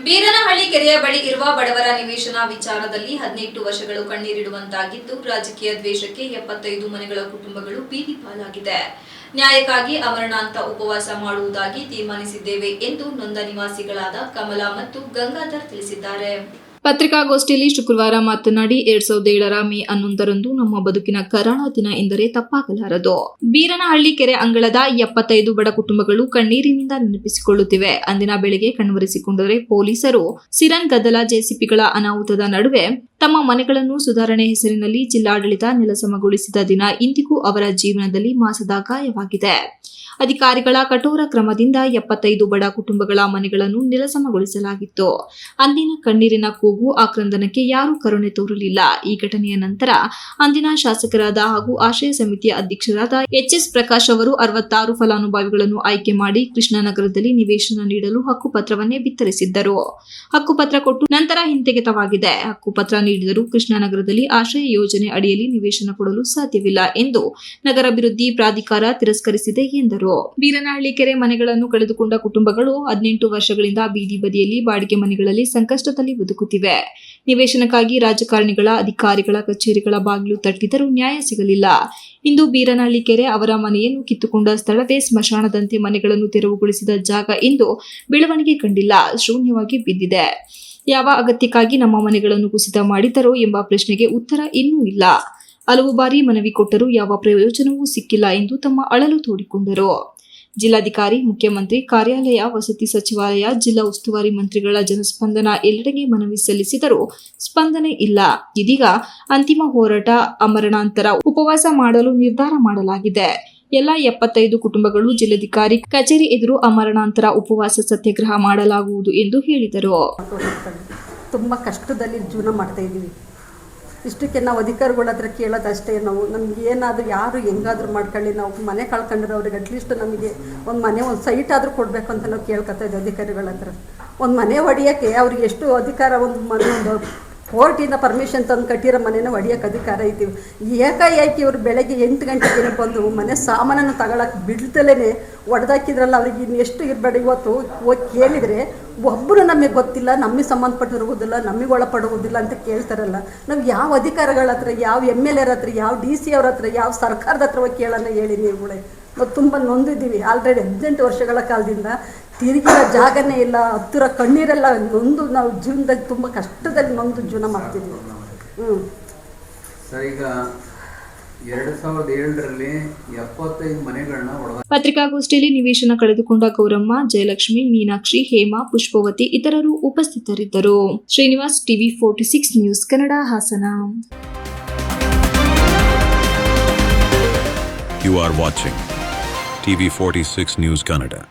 ಬೀರನಹಳ್ಳಿ ಕೆರೆಯ ಬಳಿ ಇರುವ ಬಡವರ ನಿವೇಶನ ವಿಚಾರದಲ್ಲಿ 18 ವರ್ಷಗಳು ಕಣ್ಣೀರಿಡುವಂತಾಗಿದ್ದು, ರಾಜಕೀಯ ದ್ವೇಷಕ್ಕೆ 75 ಮನೆಗಳ ಕುಟುಂಬಗಳು ಬೀದಿ ಪಾಲಾಗಿದೆ. ನ್ಯಾಯಕ್ಕಾಗಿ ಅಮರಣಾಂತ ಉಪವಾಸ ಮಾಡುವುದಾಗಿ ತೀರ್ಮಾನಿಸಿದ್ದೇವೆ ಎಂದು ನೊಂದ ನಿವಾಸಿಗಳಾದ ಕಮಲಾ ಮತ್ತು ಗಂಗಾಧರ್ ತಿಳಿಸಿದ್ದಾರೆ. ಪತ್ರಿಕಾಗೋಷ್ಠಿಯಲ್ಲಿ ಶುಕ್ರವಾರ ಮಾತನಾಡಿ 2007ರ ಮೇ 11ರಂದು ನಮ್ಮ ಬದುಕಿನ ಕರಾಳ ದಿನ ಎಂದರೆ ತಪ್ಪಾಗಲಾರದು. ಬೀರನಹಳ್ಳಿ ಕೆರೆ ಅಂಗಳದ 75 ಬಡ ಕುಟುಂಬಗಳು ಕಣ್ಣೀರಿನಿಂದ ನೆನಪಿಸಿಕೊಳ್ಳುತ್ತಿವೆ. ಅಂದಿನ ಬೆಳಗ್ಗೆ ಕಣ್ಮರೆಸಿಕೊಂಡರೆ ಪೊಲೀಸರು ಸಿರನ್ ಗದ್ದಲ ಜೆಸಿಪಿಗಳ ಅನಾಹುತದ ನಡುವೆ ತಮ್ಮ ಮನೆಗಳನ್ನು ಸುಧಾರಣೆ ಹೆಸರಿನಲ್ಲಿ ಜಿಲ್ಲಾಡಳಿತ ನೆಲಸಮಗೊಳಿಸಿದ ದಿನ ಇಂದಿಗೂ ಅವರ ಜೀವನದಲ್ಲಿ ಮಾಸದ ಗಾಯವಾಗಿದೆ. ಅಧಿಕಾರಿಗಳ ಕಠೋರ ಕ್ರಮದಿಂದ 75 ಬಡ ಕುಟುಂಬಗಳ ಮನೆಗಳನ್ನು ನೆಲಸಮಗೊಳಿಸಲಾಗಿತ್ತು. ಅಂದಿನ ಕಣ್ಣೀರಿನ ಕೂಗು, ಆಕ್ರಂದನಕ್ಕೆ ಯಾರೂ ಕರುಣೆ ತೋರಲಿಲ್ಲ. ಈ ಘಟನೆಯ ನಂತರ ಅಂದಿನ ಶಾಸಕರಾದ ಹಾಗೂ ಆಶ್ರಯ ಸಮಿತಿಯ ಅಧ್ಯಕ್ಷರಾದ ಎಚ್.ಎಸ್. ಪ್ರಕಾಶ್ ಅವರು 66 ಫಲಾನುಭವಿಗಳನ್ನು ಆಯ್ಕೆ ಮಾಡಿ ಕೃಷ್ಣನಗರದಲ್ಲಿ ನಿವೇಶನ ನೀಡಲು ಹಕ್ಕುಪತ್ರವನ್ನೇ ಬಿತ್ತರಿಸಿದ್ದರು. ಹಕ್ಕುಪತ್ರ ಕೊಟ್ಟು ನಂತರ ಹಿಂತೆಗೆತವಾಗಿದೆ. ಹಕ್ಕುಪತ್ರ ನೀಡಿದರೂ ಕೃಷ್ಣನಗರದಲ್ಲಿ ಆಶ್ರಯ ಯೋಜನೆ ಅಡಿಯಲ್ಲಿ ನಿವೇಶನ ಕೊಡಲು ಸಾಧ್ಯವಿಲ್ಲ ಎಂದು ನಗರಾಭಿವೃದ್ಧಿ ಪ್ರಾಧಿಕಾರ ತಿರಸ್ಕರಿಸಿದೆ ಎಂದರು. ಬೀರನಹಳ್ಳಿ ಕೆರೆ ಮನೆಗಳನ್ನು ಕಳೆದುಕೊಂಡ ಕುಟುಂಬಗಳು 18 ವರ್ಷಗಳಿಂದ ಬೀದಿ ಬದಿಯಲ್ಲಿ ಬಾಡಿಗೆ ಮನೆಗಳಲ್ಲಿ ಸಂಕಷ್ಟದಲ್ಲಿ ಬದುಕುತ್ತಿವೆ. ನಿವೇಶನಕ್ಕಾಗಿ ರಾಜಕಾರಣಿಗಳ, ಅಧಿಕಾರಿಗಳ ಕಚೇರಿಗಳ ಬಾಗಿಲು ತಟ್ಟಿದರೂ ನ್ಯಾಯ ಸಿಗಲಿಲ್ಲ. ಇಂದು ಬೀರನಹಳ್ಳಿ ಕೆರೆ ಅವರ ಮನೆಯನ್ನು ಕಿತ್ತುಕೊಂಡ ಸ್ಥಳವೇ ಸ್ಮಶಾನದಂತೆ ಮನೆಗಳನ್ನು ತೆರವುಗೊಳಿಸಿದ ಜಾಗ ಎಂದು ಬೆಳವಣಿಗೆ ಕಂಡಿಲ್ಲ, ಶೂನ್ಯವಾಗಿ ಬಿದ್ದಿದೆ. ಯಾವ ಅಗತ್ಯಕ್ಕಾಗಿ ನಮ್ಮ ಮನೆಗಳನ್ನು ಕುಸಿತ ಮಾಡಿದರೋ ಎಂಬ ಪ್ರಶ್ನೆಗೆ ಉತ್ತರ ಇನ್ನೂ ಇಲ್ಲ. ಹಲವು ಬಾರಿ ಮನವಿ ಕೊಟ್ಟರೂ ಯಾವ ಪ್ರಯೋಜನವೂ ಸಿಕ್ಕಿಲ್ಲ ಎಂದು ತಮ್ಮ ಅಳಲು ತೋಡಿಕೊಂಡರು. ಜಿಲ್ಲಾಧಿಕಾರಿ, ಮುಖ್ಯಮಂತ್ರಿ ಕಾರ್ಯಾಲಯ, ವಸತಿ ಸಚಿವಾಲಯ, ಜಿಲ್ಲಾ ಉಸ್ತುವಾರಿ ಮಂತ್ರಿಗಳ ಜನಸ್ಪಂದನ ಎಲ್ಲೆಡೆಗೆ ಮನವಿ ಸಲ್ಲಿಸಿದರೂ ಸ್ಪಂದನೆ ಇಲ್ಲ. ಇದೀಗ ಅಂತಿಮ ಹೋರಾಟ ಅಮರಣಾಂತರ ಉಪವಾಸ ಮಾಡಲು ನಿರ್ಧಾರ ಮಾಡಲಾಗಿದೆ. ಎಲ್ಲ 75 ಕುಟುಂಬಗಳು ಜಿಲ್ಲಾಧಿಕಾರಿ ಕಚೇರಿ ಎದುರು ಅಮರಣಾಂತರ ಉಪವಾಸ ಸತ್ಯಾಗ್ರಹ ಮಾಡಲಾಗುವುದು ಎಂದು ಹೇಳಿದರು. ತುಂಬಾ ಕಷ್ಟದಲ್ಲಿ ಜೀವನ ಮಾಡ್ತಾ ಇದ್ದೀವಿ. ಇಷ್ಟಕ್ಕೆ ನಾವು ಅಧಿಕಾರಿಗಳ ಹತ್ರ ಕೇಳೋದಷ್ಟೇ, ನಮ್ಗೆ ಏನಾದರೂ ಯಾರು ಹೆಂಗಾದರೂ ಮಾಡ್ಕೊಳ್ಳಿ, ನಾವು ಮನೆ ಕಳ್ಕೊಂಡಿರೋ ಅವ್ರಿಗೆ ಅಟ್ಲೀಸ್ಟ್ ನಮಗೆ ಒಂದು ಮನೆ, ಒಂದು ಸೈಟ್ ಆದರೂ ಕೊಡಬೇಕು ಅಂತ ನಾವು ಕೇಳ್ಕೊತಾ ಇದ್ದೀವಿ ಅಧಿಕಾರಿಗಳ ಹತ್ರ. ಒಂದು ಮನೆ ಹೊಡಿಯೋಕ್ಕೆ ಅವ್ರಿಗೆ ಎಷ್ಟು ಅಧಿಕಾರ, ಒಂದು ಮನೆ ಒಂದು ಕೋರ್ಟಿಂದ ಪರ್ಮಿಷನ್ ತಂದು ಕಟ್ಟಿರೋ ಮನೆನ ಹೊಡಿಯೋಕ್ಕೆ ಅಧಿಕಾರ ಇದ್ದೀವಿ. ಏಕಾಏಕಿ ಇವರು ಬೆಳಗ್ಗೆ 8 ಗಂಟೆಗೆ ಬಂದು ಮನೆ ಸಾಮಾನನ್ನು ತಗೊಳಕ್ಕೆ ಬಿಡ್ದಲೇ ಹೊಡೆದಾಕಿದ್ರಲ್ಲ, ಅವ್ರಿಗೆ ಇನ್ನೆಷ್ಟು ಇರಬೇಡ. ಇವತ್ತು ಹೋಗಿ ಕೇಳಿದರೆ ಒಬ್ಬರು ನಮಗೆ ಗೊತ್ತಿಲ್ಲ, ನಮಗೆ ಸಂಬಂಧಪಟ್ಟಿರುವುದಿಲ್ಲ, ನಮಗೆ ಒಳಪಡುವುದಿಲ್ಲ ಅಂತ ಕೇಳ್ತಾರಲ್ಲ. ನಾವು ಯಾವ ಅಧಿಕಾರಿಗಳ ಹತ್ರ, ಯಾವ MLA ಹತ್ರ, ಯಾವ DC ಅವ್ರ ಹತ್ರ, ಯಾವ ಸರ್ಕಾರದ ಹತ್ರ ಹೋಗಿ ಕೇಳೋಣ ಹೇಳಿ ನೀವುಗಳೇ. ನಾವು ತುಂಬ ನೊಂದಿದ್ದೀವಿ. ಆಲ್ರೆಡಿ 18 ವರ್ಷಗಳ ಕಾಲದಿಂದ ತಿರುಗಿರೋ ಜಾಗನೇ ಇಲ್ಲ, ಹತ್ತಿರ ಕಣ್ಣೀರೆಲ್ಲ ನೊಂದು ನಾವು ಜೀವನದಲ್ಲಿ ತುಂಬ ಕಷ್ಟದಲ್ಲಿ ನೊಂದು ಜೀವನ ಮಾಡ್ತಿದ್ವಿ. ಸರ್, ಈಗ 2007ರಲ್ಲಿ 75 ಮನೆಗಳನ್ನ ಪತ್ರಿಕಾಗೋಷ್ಠಿಯಲ್ಲಿ ನಿವೇಶನ ಕಳೆದುಕೊಂಡ ಗೌರಮ್ಮ, ಜಯಲಕ್ಷ್ಮಿ, ಮೀನಾಕ್ಷಿ, ಹೇಮಾ, ಪುಷ್ಪವತಿ ಇತರರು ಉಪಸ್ಥಿತರಿದ್ದರು. Srinivas, TV 46 news Kannada, Hassan. You are watching TV 46 News Kannada.